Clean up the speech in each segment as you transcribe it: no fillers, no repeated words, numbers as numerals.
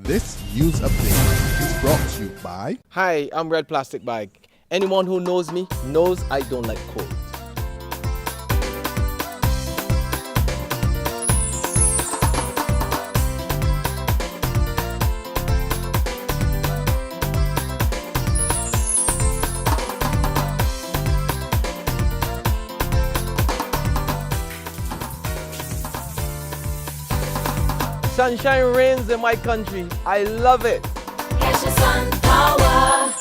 This news update is brought to you by... Hi, I'm Red Plastic Bag. Anyone who knows me knows I don't like cold. Sunshine reigns in my country. I love it. Get your sun power.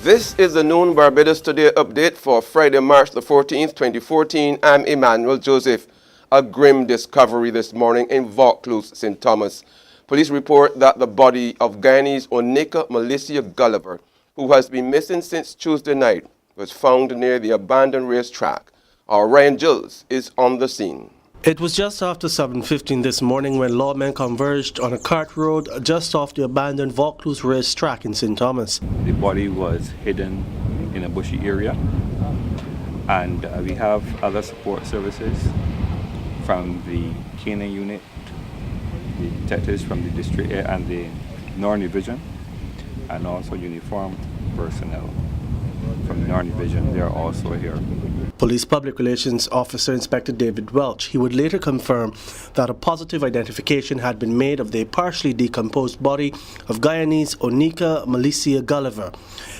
This is the Noon Barbados Today update for Friday, March the 14th, 2014. I'm Emmanuel Joseph. A grim discovery this morning in Vaucluse, St. Thomas. Police report that the body of Guyanese Onika Militia Gulliver, who has been missing since Tuesday night, was found near the abandoned racetrack. Our Ryan Gilles is on the scene. It was just after 7:15 this morning when lawmen converged on a cart road just off the abandoned Vaucluse racetrack in St. Thomas. The body was hidden in a bushy area, and we have other support services from the Canine unit, the detectives from the district and the Northern Division, and also uniformed personnel from the Northern Division. They are also here. Police Public Relations Officer Inspector David Welch, he would later confirm that a positive identification had been made of the partially decomposed body of Guyanese Onika Militia Gulliver.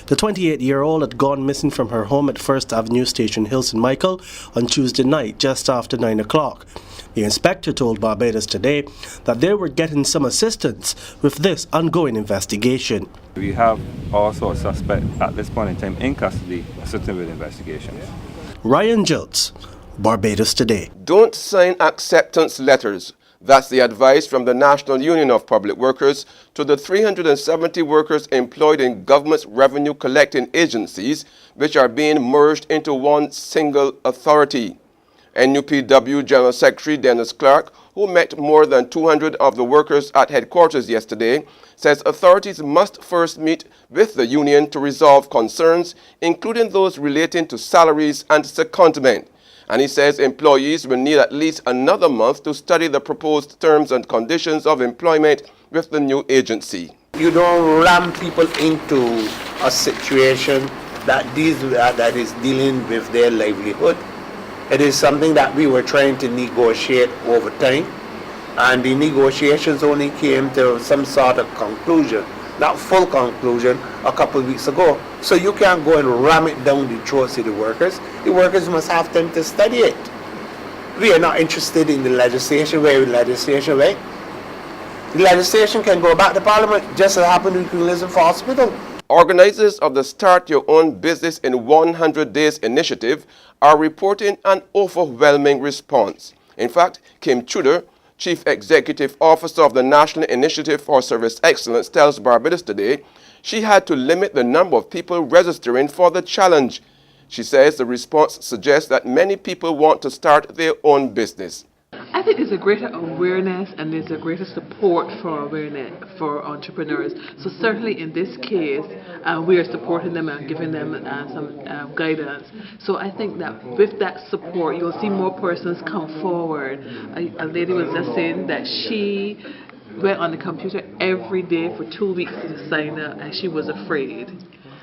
The 28-year-old had gone missing from her home at First Avenue Station Hill, St. Michael on Tuesday night just after 9 o'clock. The inspector told Barbados Today that they were getting some assistance with this ongoing investigation. We have also a suspect at this point in time in custody assisting with investigations. Ryan Gilles, Barbados Today. Don't sign acceptance letters. That's the advice from the National Union of Public Workers to the 370 workers employed in government's revenue collecting agencies, which are being merged into one single authority. NUPW General Secretary Dennis Clark, who met more than 200 of the workers at headquarters yesterday, says authorities must first meet with the union to resolve concerns, including those relating to salaries and secondment. And he says employees will need at least another month to study the proposed terms and conditions of employment with the new agency. You don't ram people into a situation that is dealing with their livelihood. It is something that we were trying to negotiate over time, and the negotiations only came to some sort of conclusion, not full conclusion, a couple of weeks ago. So you can't go and ram it down the throats of the workers. The workers must have time to study it. We are not interested in the legislation where the legislation can go back to Parliament, just as happened with Guyanese for hospital. Organizers of the Start Your Own Business in 100 Days initiative are reporting an overwhelming response. In fact, Kim Tudor, Chief Executive Officer of the National Initiative for Service Excellence, tells Barbados Today she had to limit the number of people registering for the challenge. She says the response suggests that many people want to start their own business. I think there's a greater awareness and there's a greater support for entrepreneurs. So certainly in this case, we are supporting them and giving them some guidance. So I think that with that support, you'll see more persons come forward. A lady was just saying that she went on the computer every day for 2 weeks to sign up, and she was afraid.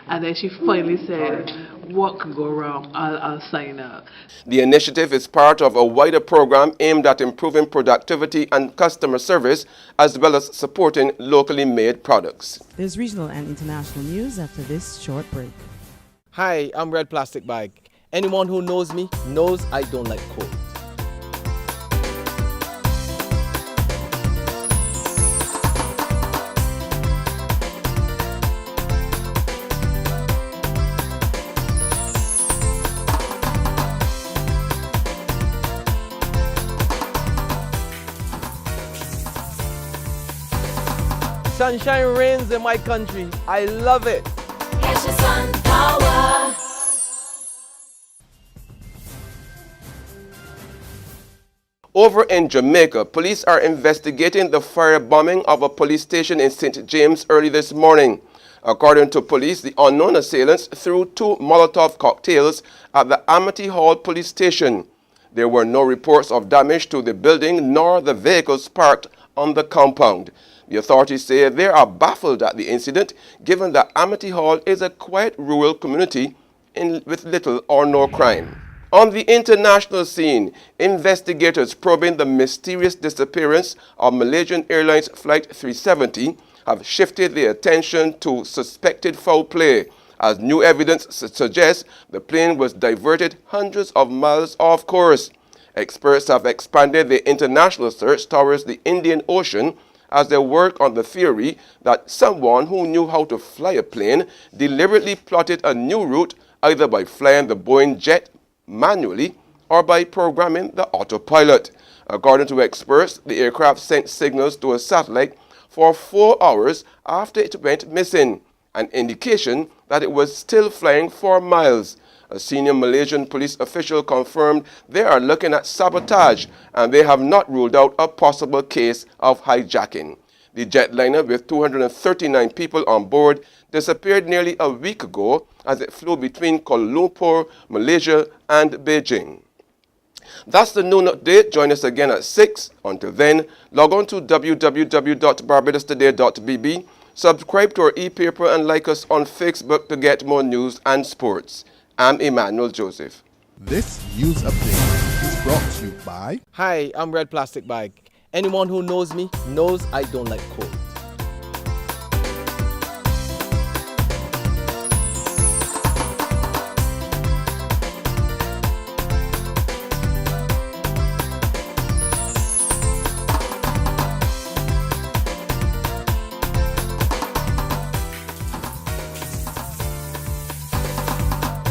And then she finally said, what could go wrong? I'll sign up. The initiative is part of a wider program aimed at improving productivity and customer service, as well as supporting locally made products. There's regional and international news after this short break. Hi, I'm Red Plastic Bag. Anyone who knows me knows I don't like cold. Sunshine reigns in my country. I love it. Get your sun power. Over in Jamaica, police are investigating the firebombing of a police station in St. James early this morning. According to police, the unknown assailants threw 2 Molotov cocktails at the Amity Hall police station. There were no reports of damage to the building nor the vehicles parked on the compound. The authorities say they are baffled at the incident, given that Amity Hall is a quiet rural community with little or no crime. On the international scene, investigators probing the mysterious disappearance of Malaysian Airlines Flight 370 have shifted their attention to suspected foul play, as new evidence suggests the plane was diverted hundreds of miles off course. Experts have expanded the international search towards the Indian Ocean as they work on the theory that someone who knew how to fly a plane deliberately plotted a new route, either by flying the Boeing jet manually or by programming the autopilot. According to experts, the aircraft sent signals to a satellite for 4 hours after it went missing, an indication that it was still flying for miles. A senior Malaysian police official confirmed they are looking at sabotage and they have not ruled out a possible case of hijacking. The jetliner with 239 people on board disappeared nearly a week ago as it flew between Kuala Lumpur, Malaysia and Beijing. That's the noon update. Join us again at 6. Until then, log on to www.barbadostoday.bb, subscribe to our e-paper and like us on Facebook to get more news and sports. I'm Emmanuel Joseph. This news update is brought to you by Hi, I'm Red Plastic Bag. Anyone who knows me knows I don't like cold.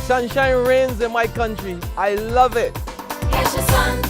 Sunshine reigns in my country. I love it. Catch the sun.